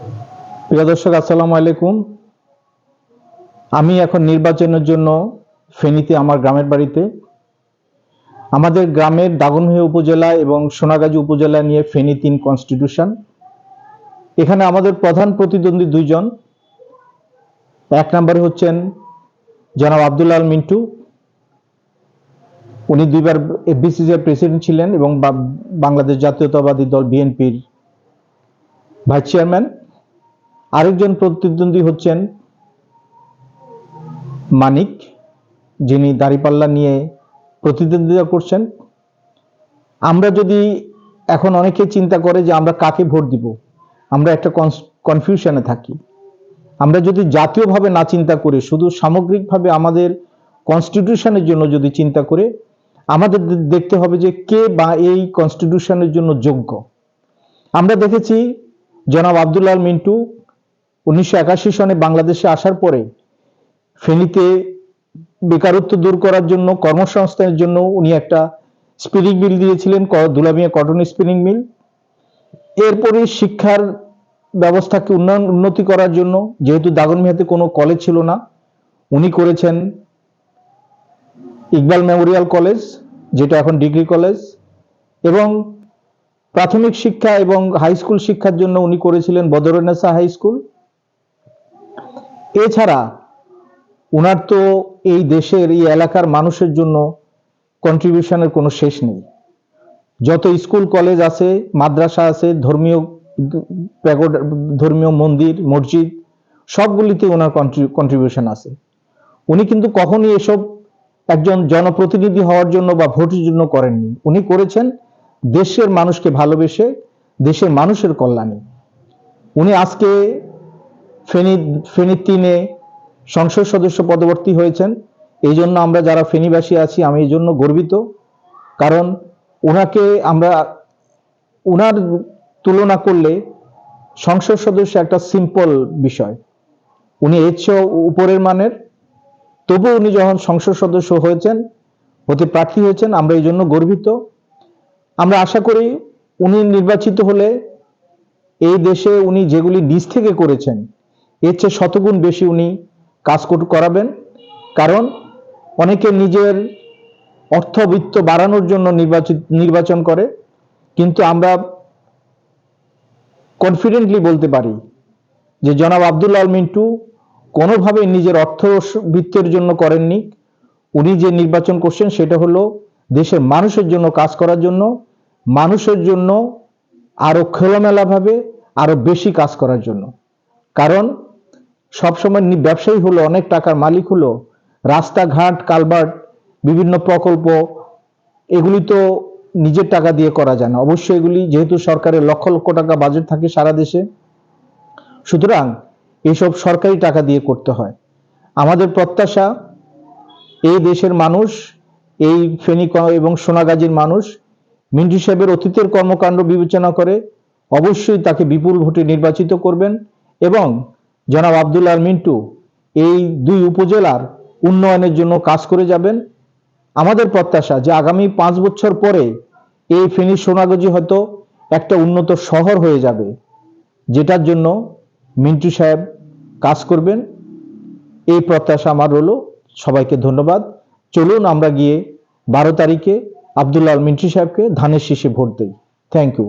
প্রিয় দর্শক, আসসালামু আলাইকুম। আমি এখন নির্বাচনের জন্য ফেনীতে আমার গ্রামের বাড়িতে। আমাদের গ্রামের দাগনভূঞা উপজেলা এবং সোনাগাজী উপজেলা নিয়ে ফেনী ৩ কনস্টিটিউশন। এখানে আমাদের প্রধান প্রতিদ্বন্দ্বী দুইজন। এক নম্বরে হচ্ছেন জনাব আব্দুল আল মিন্টু। উনি দুইবার এফবিসিসিআই প্রেসিডেন্ট ছিলেন এবং বাংলাদেশ জাতীয়তাবাদী দল বিএনপির ভাইস চেয়ারম্যান। আরেকজন প্রতিদ্বন্দ্বী হচ্ছেন মানিক, যিনি দাঁড়িপাল্লা নিয়ে প্রতিদ্বন্দ্বিতা করছেন। আমরা যদি এখন অনেকে চিন্তা করে যে আমরা কাকে ভোট দিব, আমরা একটা কনফিউশনে থাকি। আমরা যদি জাতীয়ভাবে না চিন্তা করে শুধু সামগ্রিকভাবে আমাদের কনস্টিটিউশনের জন্য যদি চিন্তা করে, আমাদের দেখতে হবে যে কে বা এই কনস্টিটিউশনের জন্য যোগ্য। আমরা দেখেছি জনাব আব্দুল আল মিন্টু 1981 সনে বাংলাদেশে আসার পরে ফেনীতে বেকারত্ব দূর করার জন্য, কর্মসংস্থানের জন্য উনি একটা স্পিনিং মিল দিয়েছিলেন, দুলামিয়া কটন স্পিনিং মিল। এরপরে শিক্ষার ব্যবস্থাকে উন্নতি করার জন্য, যেহেতু দাগনভূঞাতে কোনো কলেজ ছিল না, উনি করেছেন ইকবাল মেমোরিয়াল কলেজ, যেটা এখন ডিগ্রি কলেজ, এবং প্রাথমিক শিক্ষা এবং হাই স্কুল শিক্ষার জন্য উনি করেছিলেন বদরুন্নেসা হাই স্কুল। এছাড়া উনার তো এই দেশের, এই এলাকার মানুষের জন্য কন্ট্রিবিউশনের কোনো শেষ নেই। যত স্কুল কলেজ আছে, মাদ্রাসা আছে, ধর্মীয় মন্দির মসজিদ, সবগুলিতে ওনার কন্ট্রিবিউশন আছে। উনি কিন্তু কখনই এসব একজন জনপ্রতিনিধি হওয়ার জন্য বা ভোটের জন্য করেননি। উনি করেছেন দেশের মানুষকে ভালোবেসে, দেশের মানুষের কল্যাণে। উনি আজকে ফেনী 3-এ সংসদ সদস্য পদবর্তী হয়েছেন। এই জন্য আমরা যারা ফেনীবাসী আছি, আমি এই জন্য গর্বিত। কারণ ওনাকে আমরা, উনার তুলনা করলে সংসদ সদস্য একটা সিম্পল বিষয়, উনি এর চেয়েও উপরের মানের। তবু উনি যখন সংসদ সদস্য হতে প্রার্থী হয়েছেন, আমরা এই জন্য গর্বিত। আমরা আশা করি উনি নির্বাচিত হলে এই দেশে উনি যেগুলি নিজ থেকে করেছেন, এর চেয়ে শতগুণ বেশি উনি কাজ করাবেন। কারণ অনেকে নিজের অর্থবিত্ত বাড়ানোর জন্য নির্বাচন করে, কিন্তু আমরা কনফিডেন্টলি বলতে পারি যে জনাব আব্দুল আল মিন্টু কোনোভাবেই নিজের অর্থবিত্তের জন্য করেননি। উনি যে নির্বাচন করছেন সেটা হলো দেশের মানুষের জন্য কাজ করার জন্য, মানুষের জন্য আরো খোলামেলাভাবে আরো বেশি কাজ করার জন্য। কারণ সবসময় ব্যবসায়ী হলো, অনেক টাকার মালিক হলো, রাস্তাঘাট, কালভার্ট, বিভিন্ন প্রকল্প, এগুলি তো নিজের টাকা দিয়ে করা যায় না। অবশ্যই এগুলি যেহেতু সরকারের লক্ষ লক্ষ টাকা বাজেট থাকে সারা দেশে, সুতরাং এইসব সরকারি টাকা দিয়ে করতে হয়। আমাদের প্রত্যাশা এই দেশের মানুষ, এই ফেনী এবং সোনাগাজীর মানুষ মিন্টু সাহেবের অতীতের কর্মকাণ্ড বিবেচনা করে অবশ্যই তাকে বিপুল ভোটে নির্বাচিত করবেন এবং জনাব আব্দুল আল মিন্টু এই 2 উপজেলার উন্নয়নের জন্য কাজ করে যাবেন। আমাদের প্রত্যাশা যে আগামী 5 বছর পরে এই ফেনী সোনাগাজী হয়তো একটা উন্নত শহর হয়ে যাবে, যেটার জন্য মিন্টু সাহেব কাজ করবেন। এই প্রত্যাশা আমার রইল। সবাইকে ধন্যবাদ। চলুন আমরা গিয়ে 12 তারিখে আব্দুল আল মিন্টু সাহেবকে ধানের শীষে ভোট দেই। Thank you.